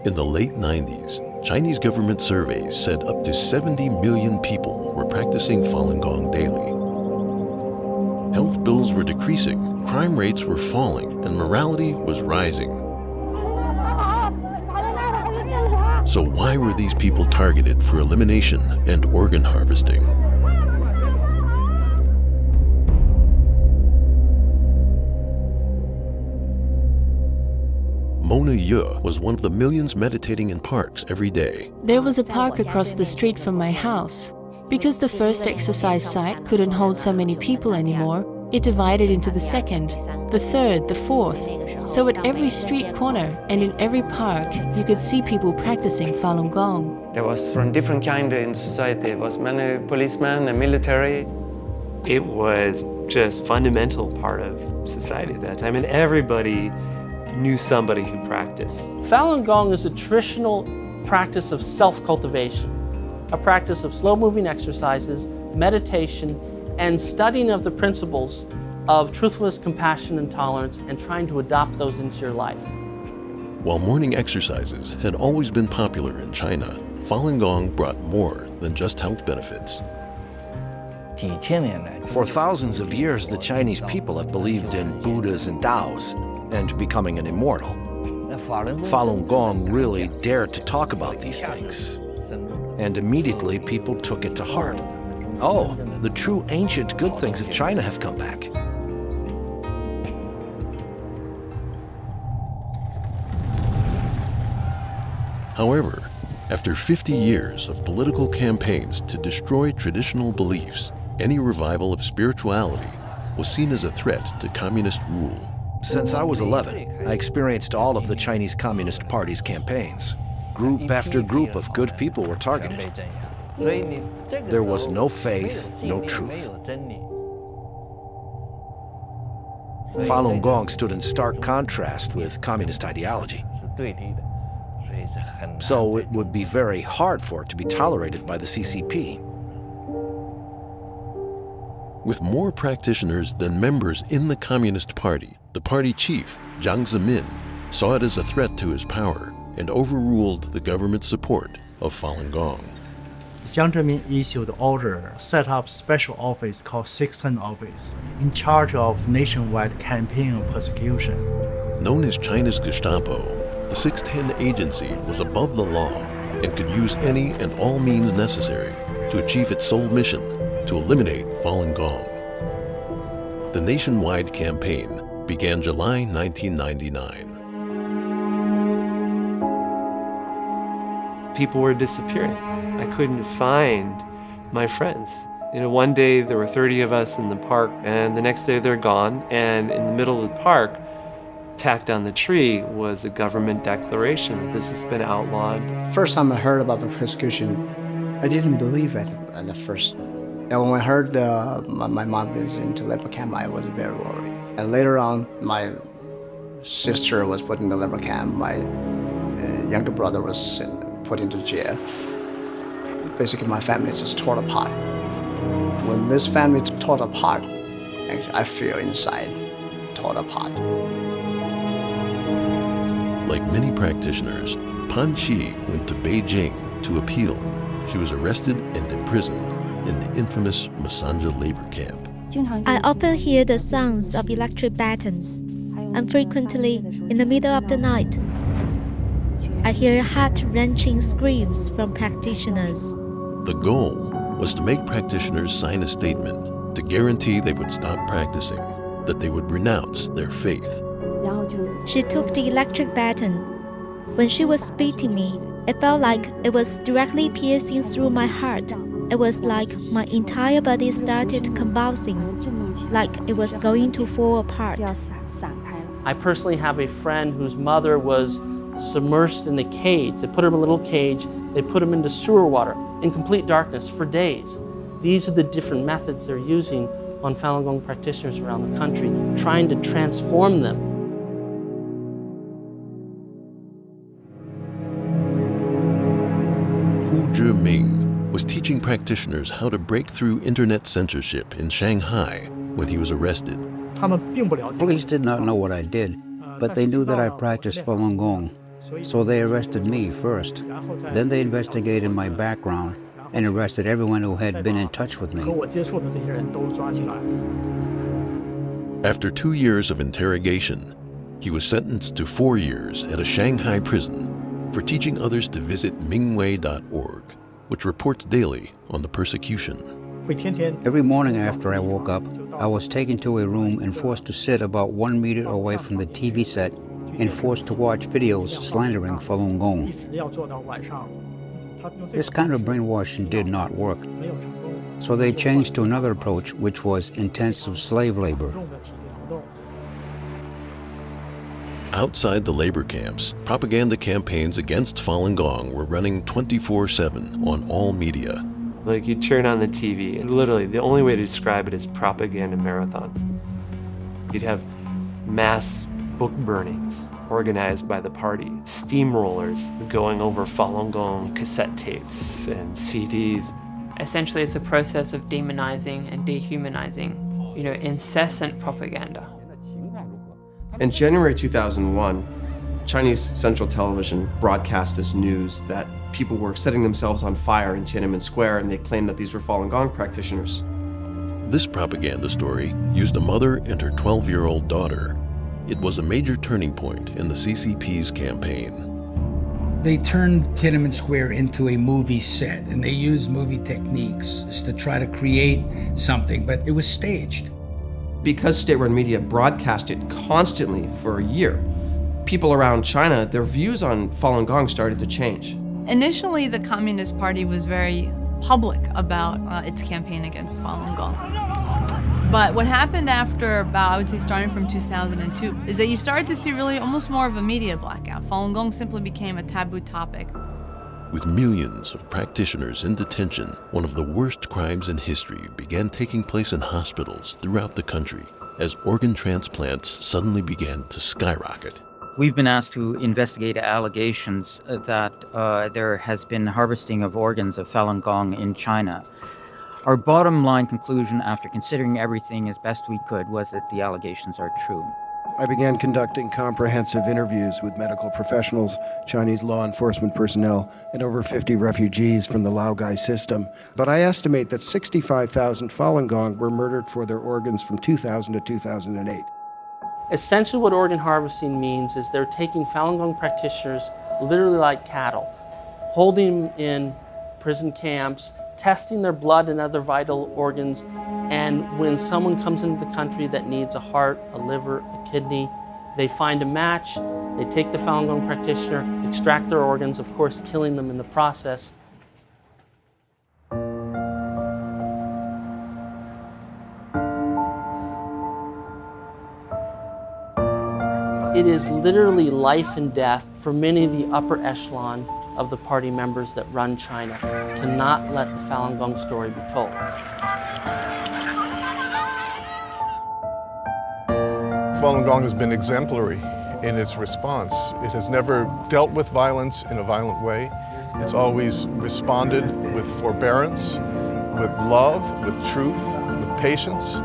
In the late 90s, Chinese government surveys said up to 70 million people were practicing Falun Gong daily. Health bills were decreasing, crime rates were falling, and morality was rising. So why were these people targeted for elimination and organ harvesting? Mona Ye was one of the millions meditating in parks every day. There was a park across the street from my house. Because the first exercise site couldn't hold so many people anymore, it divided into the second, the third, the fourth. So at every street corner and in every park, you could see people practicing Falun Gong. There was from different kind in society. There was many policemen and military. It was just fundamental part of society at that time, and everybody knew somebody who practiced. Falun Gong is a traditional practice of self-cultivation, a practice of slow-moving exercises, meditation, and studying of the principles of truthfulness, compassion, and tolerance, and trying to adopt those into your life. While morning exercises had always been popular in China, Falun Gong brought more than just health benefits. For thousands of years, the Chinese people have believed in Buddhas and Taos and becoming an immortal. Falun Gong really dared to talk about these things. And immediately people took it to heart. Oh, the true ancient good things of China have come back. However, after 50 years of political campaigns to destroy traditional beliefs, any revival of spirituality was seen as a threat to communist rule. Since I was 11, I experienced all of the Chinese Communist Party's campaigns. Group after group of good people were targeted. There was no faith, no truth. Falun Gong stood in stark contrast with communist ideology. So it would be very hard for it to be tolerated by the CCP. With more practitioners than members in the Communist Party, the party chief, Jiang Zemin, saw it as a threat to his power and overruled the government support of Falun Gong. Jiang Zemin issued order, set up special office called 610 Office, in charge of nationwide campaign of persecution. Known as China's Gestapo, the 610 agency was above the law and could use any and all means necessary to achieve its sole mission, to eliminate Falun Gong. The nationwide campaign began July 1999. People were disappearing. I couldn't find my friends. One day there were 30 of us in the park, and the next day they're gone, and in the middle of the park, tacked on the tree was a government declaration that this has been outlawed. First time I heard about the persecution, I didn't believe it at the first. And when I heard my mom was into labor camp, I was very worried. And later on, my sister was put in the labor camp. My younger brother was put into jail. Basically, my family is just torn apart. When this family is torn apart, actually, I feel inside torn apart. Like many practitioners, Pan Qi went to Beijing to appeal. She was arrested and imprisoned in the infamous Masanja labor camp. I often hear the sounds of electric batons, and frequently in the middle of the night, I hear heart-wrenching screams from practitioners. The goal was to make practitioners sign a statement to guarantee they would stop practicing, that they would renounce their faith. She took the electric baton. When she was beating me, it felt like it was directly piercing through my heart. It was like my entire body started convulsing, like it was going to fall apart. I personally have a friend whose mother was submerged in a cage. They put her in a little cage, they put him into sewer water in complete darkness for days. These are the different methods they're using on Falun Gong practitioners around the country, trying to transform them. Hu Zhiming was teaching practitioners how to break through internet censorship in Shanghai when he was arrested. Police did not know what I did, but they knew that I practiced Falun Gong. So they arrested me first. Then they investigated my background and arrested everyone who had been in touch with me. After 2 years of interrogation, he was sentenced to 4 years at a Shanghai prison for teaching others to visit mingwei.org, which reports daily on the persecution. Every morning after I woke up, I was taken to a room and forced to sit about 1 meter away from the TV set and forced to watch videos slandering Falun Gong. This kind of brainwashing did not work. So they changed to another approach, which was intensive slave labor. Outside the labor camps, propaganda campaigns against Falun Gong were running 24/7 on all media. Like, you turn on the TV, and literally the only way to describe it is propaganda marathons. You'd have mass book burnings organized by the party, steamrollers going over Falun Gong cassette tapes and CDs. Essentially, it's a process of demonizing and dehumanizing, incessant propaganda. In January 2001, Chinese Central Television broadcast this news that people were setting themselves on fire in Tiananmen Square, and they claimed that these were Falun Gong practitioners. This propaganda story used a mother and her 12-year-old daughter. It was a major turning point in the CCP's campaign. They turned Tiananmen Square into a movie set, and they used movie techniques to try to create something, but it was staged. Because state-run media broadcast it constantly for a year, people around China, their views on Falun Gong started to change. Initially, the Communist Party was very public about its campaign against Falun Gong. But what happened after about, I would say starting from 2002, is that you started to see really almost more of a media blackout. Falun Gong simply became a taboo topic. With millions of practitioners in detention, one of the worst crimes in history began taking place in hospitals throughout the country as organ transplants suddenly began to skyrocket. We've been asked to investigate allegations that there has been harvesting of organs of Falun Gong in China. Our bottom line conclusion, after considering everything as best we could, was that the allegations are true. I began conducting comprehensive interviews with medical professionals, Chinese law enforcement personnel, and over 50 refugees from the Laogai system. But I estimate that 65,000 Falun Gong were murdered for their organs from 2000 to 2008. Essentially what organ harvesting means is they're taking Falun Gong practitioners literally like cattle, holding them in prison camps, testing their blood and other vital organs, and when someone comes into the country that needs a heart, a liver, a kidney, they find a match, they take the Falun Gong practitioner, extract their organs, of course killing them in the process. It is literally life and death for many of the upper echelon of the party members that run China to not let the Falun Gong story be told. Falun Gong has been exemplary in its response. It has never dealt with violence in a violent way. It's always responded with forbearance, with love, with truth, with patience,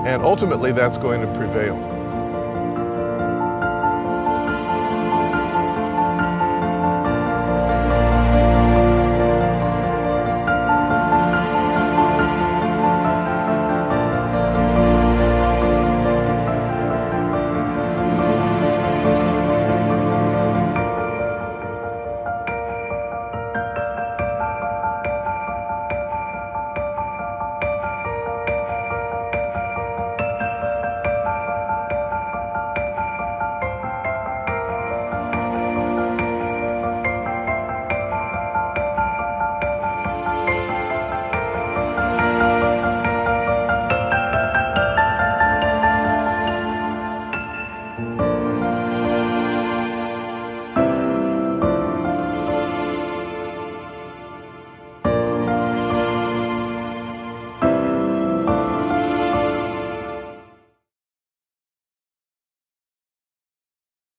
and ultimately that's going to prevail.